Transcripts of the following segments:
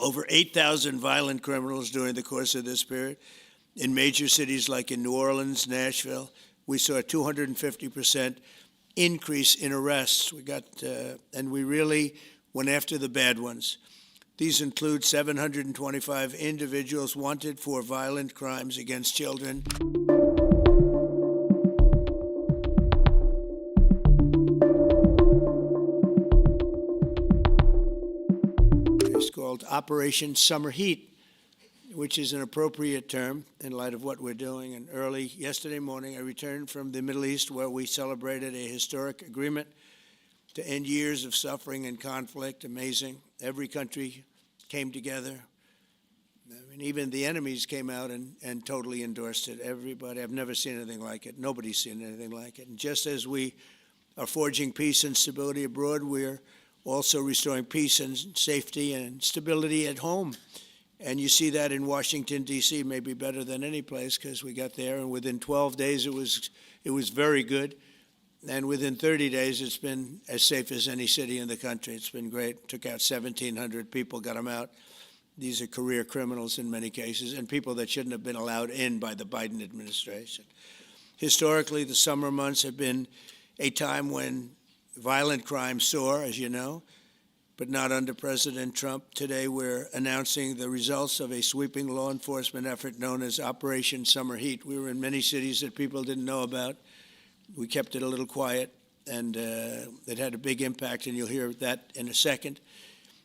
over 8,000 violent criminals during the course of this period. In major cities like in New Orleans, Nashville, we saw a 250% increase in arrests. And we really went after the bad ones. These include 725 individuals wanted for violent crimes against children. It's called Operation Summer Heat, which is an appropriate term in light of what we're doing. And early yesterday morning, I returned from the Middle East, where we celebrated a historic agreement to end years of suffering and conflict. Amazing. Every country came together. I mean, even the enemies came out and totally endorsed it. Everybody, I've never seen anything like it. Nobody's seen anything like it. And just as we are forging peace and stability abroad, we're also restoring peace and safety and stability at home. And you see that in Washington, D.C., maybe better than any place, because we got there, and within 12 days it was very good. And within 30 days, it's been as safe as any city in the country. It's been great. Took out 1,700 people, got them out. These are career criminals in many cases, and people that shouldn't have been allowed in by the Biden administration. Historically, the summer months have been a time when violent crime soar, as you know, but not under President Trump. Today, we're announcing the results of a sweeping law enforcement effort known as Operation Summer Heat. We were in many cities that people didn't know about. We kept it a little quiet, and it had a big impact, and you'll hear that in a second.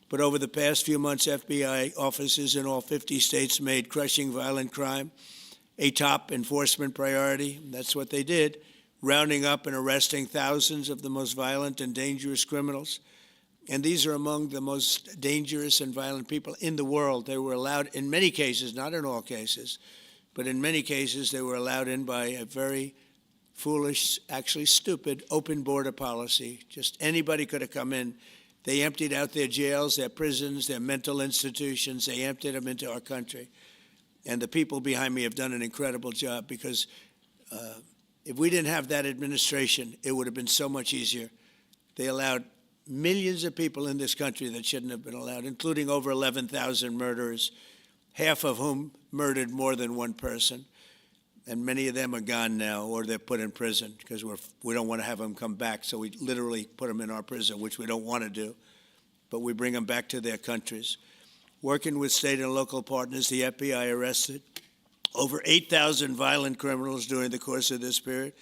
But over the past few months, FBI offices in all 50 states made crushing violent crime a top enforcement priority. That's what they did, rounding up and arresting thousands of the most violent and dangerous criminals. And these are among the most dangerous and violent people in the world. They were allowed, in many cases, not in all cases, but in many cases, they were allowed in by a very foolish, actually stupid, open border policy. Just anybody could have come in. They emptied out their jails, their prisons, their mental institutions. They emptied them into our country. And the people behind me have done an incredible job, because if we didn't have that administration, it would have been so much easier. They allowed millions of people in this country that shouldn't have been allowed, including over 11,000 murderers, half of whom murdered more than one person. And many of them are gone now, or they're put in prison, because we don't want to have them come back. So we literally put them in our prison, which we don't want to do. But we bring them back to their countries. Working with state and local partners, the FBI arrested over 8,000 violent criminals during the course of this period.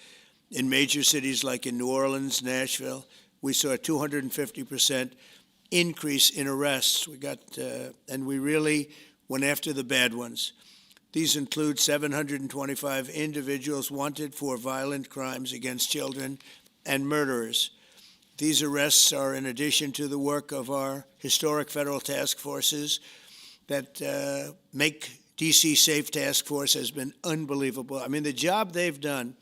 In major cities like in New Orleans, Nashville, we saw a 250% increase in arrests. And we really went after the bad ones. These include 725 individuals wanted for violent crimes against children and murderers. These arrests are in addition to the work of our historic federal task forces. That Make D.C. Safe Task Force has been unbelievable. I mean, the job they've done,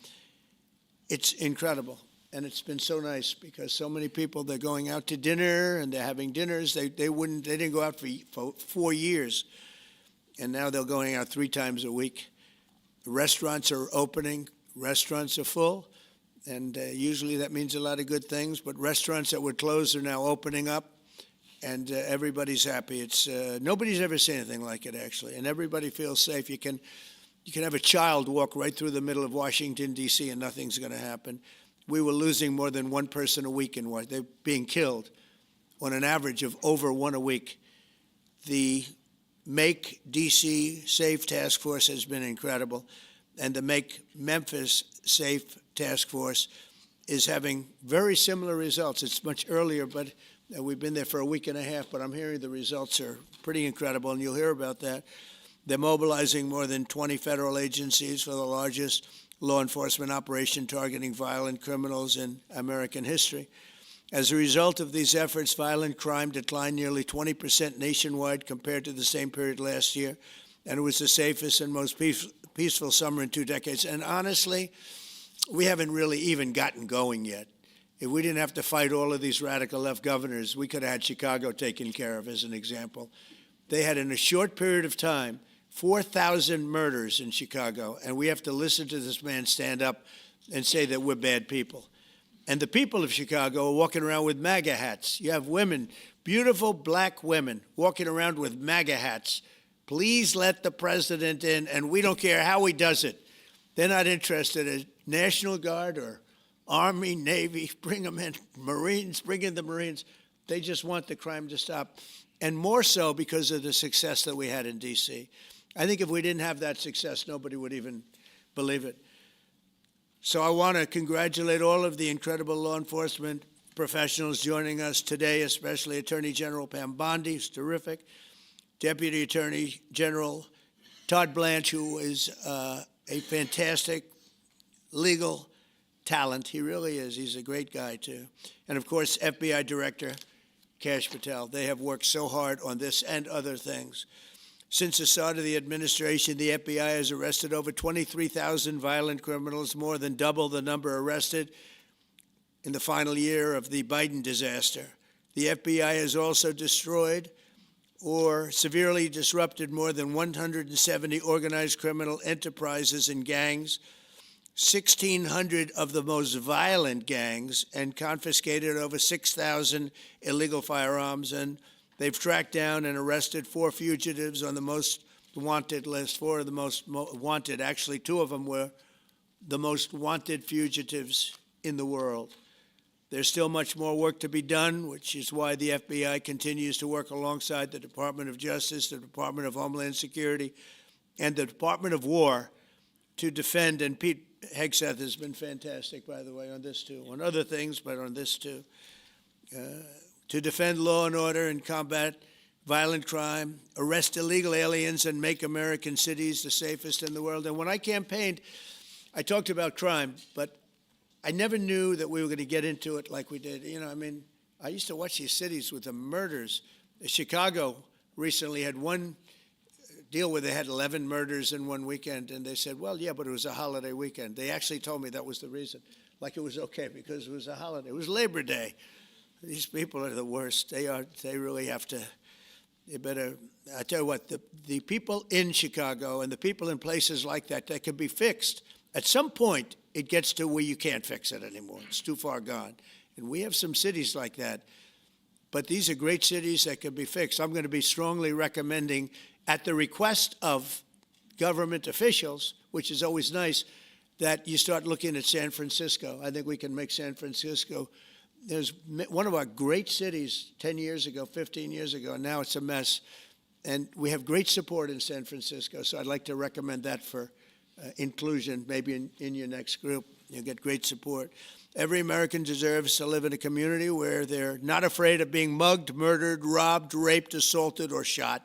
it's incredible. And it's been so nice, because so many people, they're going out to dinner and they're having dinners. They didn't go out for 4 years. And now they're going out 3 times a week. Restaurants are opening. Restaurants are full. And usually that means a lot of good things. But restaurants that were closed are now opening up. And everybody's happy. Nobody's ever seen anything like it, actually. And everybody feels safe. You can have a child walk right through the middle of Washington, D.C., and nothing's going to happen. We were losing more than one person a week in Washington. They're being killed on an average of over one a week. The Make D.C. Safe Task Force has been incredible. And the Make Memphis Safe Task Force is having very similar results. It's much earlier, but we've been there for a week and a half, but I'm hearing the results are pretty incredible, and you'll hear about that. They're mobilizing more than 20 federal agencies for the largest law enforcement operation targeting violent criminals in American history. As a result of these efforts, violent crime declined nearly 20% nationwide compared to the same period last year, and it was the safest and most peaceful summer in 2 decades. And honestly, we haven't really even gotten going yet. If we didn't have to fight all of these radical left governors, we could have had Chicago taken care of, as an example. They had, in a short period of time, 4,000 murders in Chicago, and we have to listen to this man stand up and say that we're bad people. And the people of Chicago are walking around with MAGA hats. You have women Beautiful black women walking around with MAGA hats. Please let the president in, and we don't care how he does it. They're not interested in National Guard or Army, Navy, bring them in. Marines, bring in the Marines. They just want the crime to stop. And more so because of the success that we had in D.C. I think if we didn't have that success, nobody would even believe it. So I want to congratulate all of the incredible law enforcement professionals joining us today, especially Attorney General Pam Bondi, who's terrific, Deputy Attorney General Todd Blanche, who is a fantastic legal talent. He really is. He's a great guy, too. And, of course, FBI Director Kash Patel. They have worked so hard on this and other things. Since the start of the administration, the FBI has arrested over 23,000 violent criminals, more than double the number arrested in the final year of the Biden disaster. The FBI has also destroyed or severely disrupted more than 170 organized criminal enterprises and gangs, 1,600 of the most violent gangs, and confiscated over 6,000 illegal firearms. And they've tracked down and arrested 4 fugitives on the most wanted list, 4 of the most wanted. Actually, 2 of them were the most wanted fugitives in the world. There's still much more work to be done, which is why the FBI continues to work alongside the Department of Justice, the Department of Homeland Security, and the Department of War to defend. And Pete Hegseth has been fantastic, by the way, on this too, on other things, but on this too, to defend law and order and combat violent crime, arrest illegal aliens, and make American cities the safest in the world. And when I campaigned, I talked about crime, but I never knew that we were going to get into it like we did. You know, I mean, I used to watch these cities with the murders. Chicago recently had one deal where they had 11 murders in one weekend, and they said, well, yeah, but it was a holiday weekend. They actually told me that was the reason, like it was okay because it was a holiday. It was Labor Day. These people are the worst. They really have to, they better, I tell you what, the people in Chicago and the people in places like that can be fixed. At some point, it gets to where you can't fix it anymore. It's too far gone. And we have some cities like that. But these are great cities that can be fixed. I'm going to be strongly recommending, at the request of government officials, which is always nice, that you start looking at San Francisco. I think we can make San Francisco. There's one of our great cities 10 years ago, 15 years ago, and now it's a mess. And we have great support in San Francisco, so I'd like to recommend that for inclusion, maybe in your next group. You'll get great support. Every American deserves to live in a community where they're not afraid of being mugged, murdered, robbed, raped, assaulted, or shot.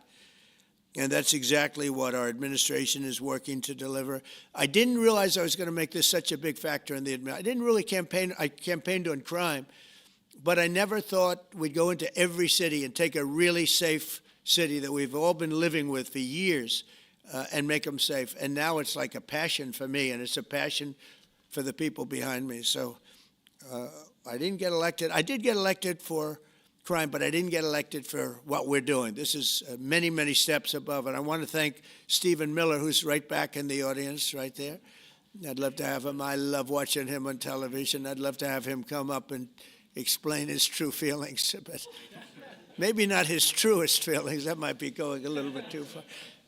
And that's exactly what our administration is working to deliver. I didn't realize I was going to make this such a big factor in the administration. I didn't really campaign. I campaigned on crime, but I never thought we'd go into every city and take a really safe city that we've all been living with for years and make them safe. And now it's like a passion for me, and it's a passion for the people behind me. So I didn't get elected. I did get elected for crime, but I didn't get elected for what we're doing. This is many, many steps above. And I want to thank Stephen Miller, who's right back in the audience right there. I'd love to have him. I love watching him on television. I'd love to have him come up and explain his true feelings. But maybe not his truest feelings. That might be going a little bit too far.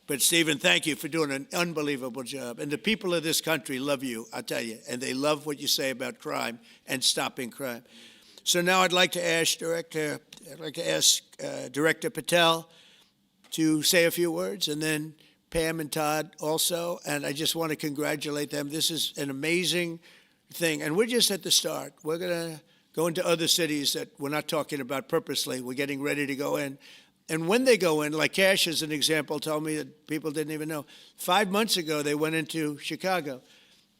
But, Stephen, thank you for doing an unbelievable job. And the people of this country love you, I'll tell you. And they love what you say about crime and stopping crime. So now I'd like to ask Director Patel to say a few words, and then Pam and Todd also. And I just want to congratulate them. This is an amazing thing. And we're just at the start. We're going to go into other cities that we're not talking about purposely. We're getting ready to go in. And when they go in, like Kash as an example told me that people didn't even know. 5 months ago, they went into Chicago,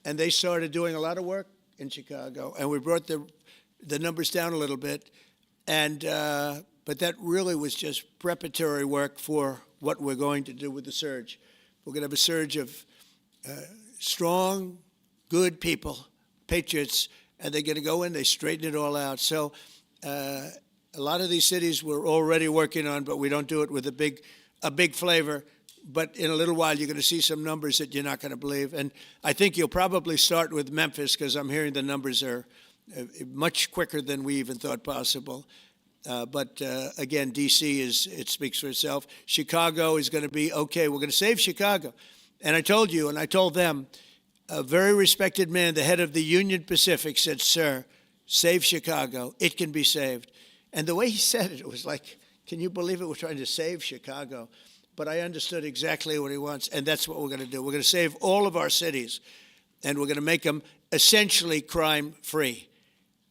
and they started doing a lot of work in Chicago. And we brought the numbers down a little bit. And but that really was just preparatory work for what we're going to do with the surge. We're going to have a surge of strong, good people, patriots, and they're going to go in, they straighten it all out. So a lot of these cities we're already working on, but we don't do it with a big flavor. But in a little while, you're going to see some numbers that you're not going to believe. And I think you'll probably start with Memphis, because I'm hearing the numbers are much quicker than we even thought possible. But again, D.C. it speaks for itself. Chicago is going to be okay. We're going to save Chicago. And I told you, and I told them, a very respected man, the head of the Union Pacific, said, "Sir, save Chicago. It can be saved." And the way he said it, it was like, can you believe it? We're trying to save Chicago. But I understood exactly what he wants, and that's what we're going to do. We're going to save all of our cities, and we're going to make them essentially crime-free,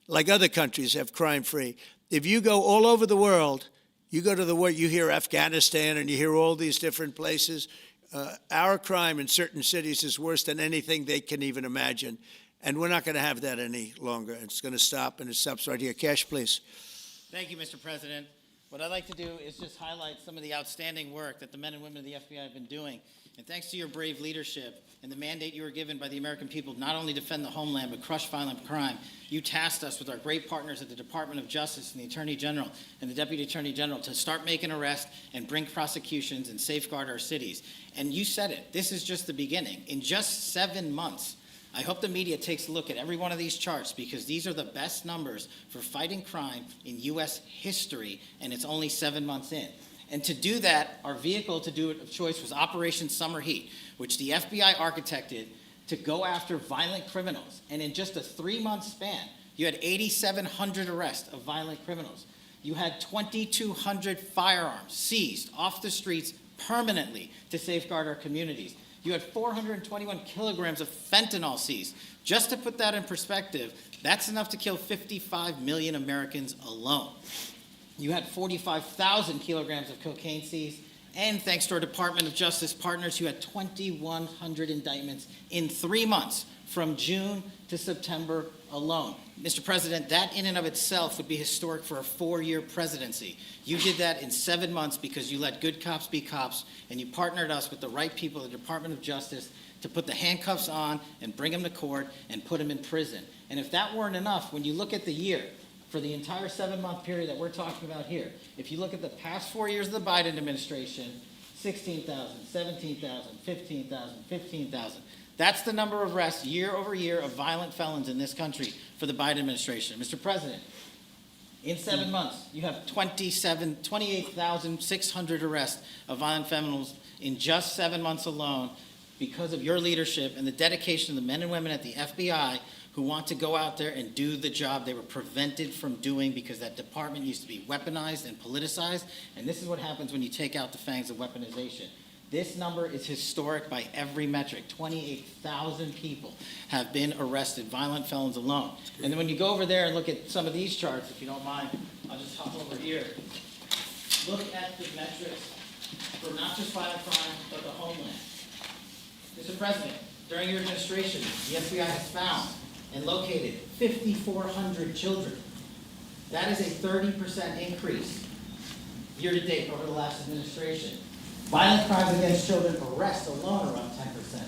like other countries have crime-free. If you go all over the world, you go to the world, you hear Afghanistan and you hear all these different places. Our crime in certain cities is worse than anything they can even imagine. And we're not going to have that any longer. It's going to stop, and it stops right here. Kash, please. Thank you, Mr. President. What I'd like to do is just highlight some of the outstanding work that the men and women of the FBI have been doing. And thanks to your brave leadership and the mandate you were given by the American people to not only defend the homeland but crush violent crime, you tasked us with our great partners at the Department of Justice and the Attorney General and the Deputy Attorney General to start making arrests and bring prosecutions and safeguard our cities. And you said it, this is just the beginning. In just 7 months, I hope the media takes a look at every one of these charts because these are the best numbers for fighting crime in U.S. history, and it's only 7 months in. And to do that, our vehicle to do it of choice was Operation Summer Heat, which the FBI architected to go after violent criminals. And in just a 3-month span, you had 8,700 arrests of violent criminals. You had 2,200 firearms seized off the streets permanently to safeguard our communities. You had 421 kilograms of fentanyl seized. Just to put that in perspective, that's enough to kill 55 million Americans alone. You had 45,000 kilograms of cocaine seized, and thanks to our Department of Justice partners, you had 2,100 indictments in 3 months, from June to September alone. Mr. President, that in and of itself would be historic for a 4-year presidency. You did that in 7 months because you let good cops be cops, and you partnered us with the right people at the Department of Justice to put the handcuffs on and bring them to court and put them in prison. And if that weren't enough, when you look at the year, for the entire 7-month period that we're talking about here, if you look at the past 4 years of the Biden administration, 16,000, 17,000, 15,000, 15,000. That's the number of arrests year over year of violent felons in this country for the Biden administration. Mr. President, in 7 months, you have 28,600 arrests of violent felons in just 7 months alone because of your leadership and the dedication of the men and women at the FBI who want to go out there and do the job they were prevented from doing because that department used to be weaponized and politicized. And this is what happens when you take out the fangs of weaponization. This number is historic by every metric. 28,000 people have been arrested, violent felons alone. And then when you go over there and look at some of these charts, if you don't mind, I'll just hop over here. Look at the metrics for not just violent crime, but the homeland. Mr. President, during your administration, the FBI has found and located 5,400 children. That is a 30% increase year to date over the last administration. Violent crimes against children arrests alone are up 10%.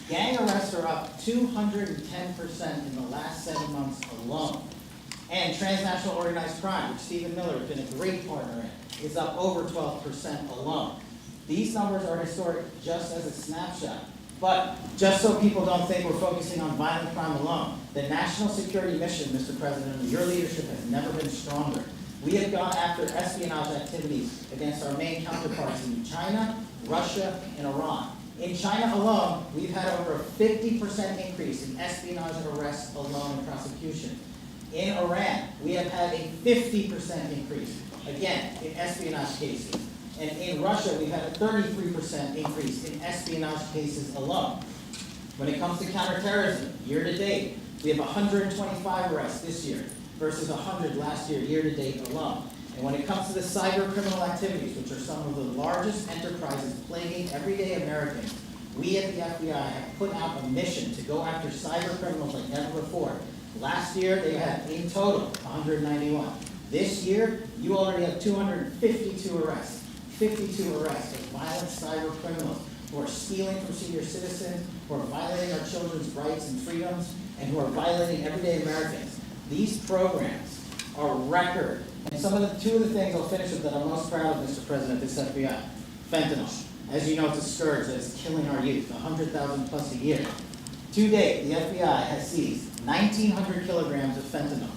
Gang arrests are up 210% in the last 7 months alone. And transnational organized crime, which Stephen Miller has been a great partner in, is up over 12% alone. These numbers are historic just as a snapshot. But just so people don't think we're focusing on violent crime alone, the national security mission, Mr. President, under your leadership has never been stronger. We have gone after espionage activities against our main counterparts in China, Russia, and Iran. In China alone, we've had over a 50% increase in espionage arrests alone and prosecution. In Iran, we have had a 50% increase, again, in espionage cases. And in Russia, we've had a 33% increase in espionage cases alone. When it comes to counterterrorism, year to date, we have 125 arrests this year versus 100 last year, year to date alone. And when it comes to the cyber criminal activities, which are some of the largest enterprises plaguing everyday Americans, we at the FBI have put out a mission to go after cyber criminals like never before. Last year, they had, in total, 191. This year, you already have 252 arrests. 52 arrests of violent cyber criminals who are stealing from senior citizens, who are violating our children's rights and freedoms, and who are violating everyday Americans. These programs are record. And two of the things I'll finish with that I'm most proud of, Mr. President, this FBI. Fentanyl. As you know, it's a scourge that is killing our youth, 100,000 plus a year. To date, the FBI has seized 1,900 kilograms of fentanyl,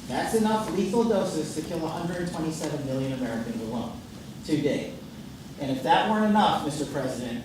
That's enough lethal doses to kill 127 million Americans alone to date. And if that weren't enough, Mr. President,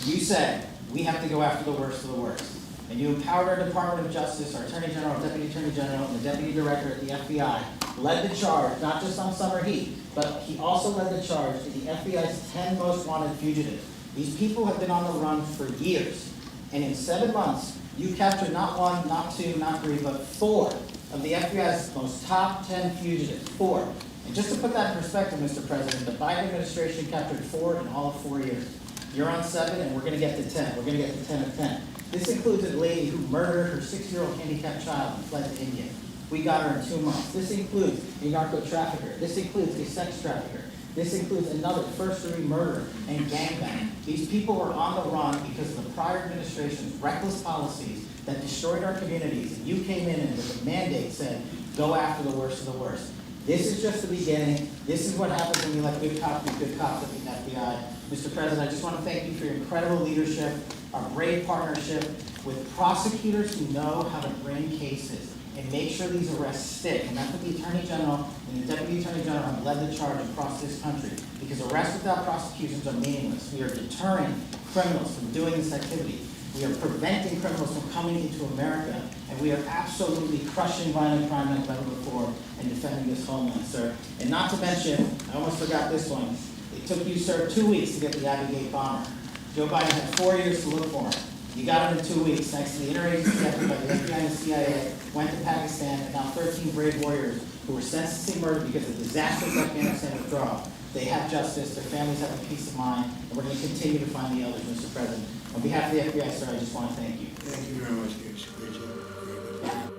you said we have to go after the worst of the worst. And you empowered our Department of Justice, our Attorney General, our Deputy Attorney General, and the Deputy Director at the FBI led the charge, not just on summer heat, but he also led the charge to the FBI's 10 most wanted fugitives. These people have been on the run for years. And in 7 months, you captured not one, not two, not three, but 4 of the FBI's most top 10 fugitives. 4. And just to put that in perspective, Mr. President, the Biden administration captured 4 in all of 4 years. You're on 7, and we're going to get to 10. We're going to get to 10 of 10. This includes a lady who murdered her 6-year-old handicapped child and fled to India. We got her in 2 months. This includes a narco trafficker. This includes a sex trafficker. This includes another first-degree murderer and gangbang. These people were on the run because of the prior administration's reckless policies that destroyed our communities. And you came in and with a mandate said, go after the worst of the worst. This is just the beginning. This is what happens when you let good cops be good cops at the FBI. Mr. President, I just want to thank you for your incredible leadership, our brave partnership with prosecutors who know how to bring cases and make sure these arrests stick. And that's what the Attorney General and the Deputy Attorney General have led the charge across this country. Because arrests without prosecutions are meaningless. We are deterring criminals from doing this activity. We are preventing criminals from coming into America. And we are absolutely crushing violent crime like never before and defending this homeland, sir. And not to mention, I almost forgot this one. It took you, sir, 2 weeks to get the Abbey Gate bomber. Joe Biden had 4 years to look for him. You got him in 2 weeks, thanks to the interagency effort by the FBI and the CIA, went to Pakistan, and now 13 brave warriors who were sentenced to murder because of disastrous Afghanistan withdrawal. They have justice, their families have a peace of mind, and we're going to continue to find the others, Mr. President. On behalf of the FBI, sir, I just want to thank you. Thank you very much, Kash. Appreciate it. Very good.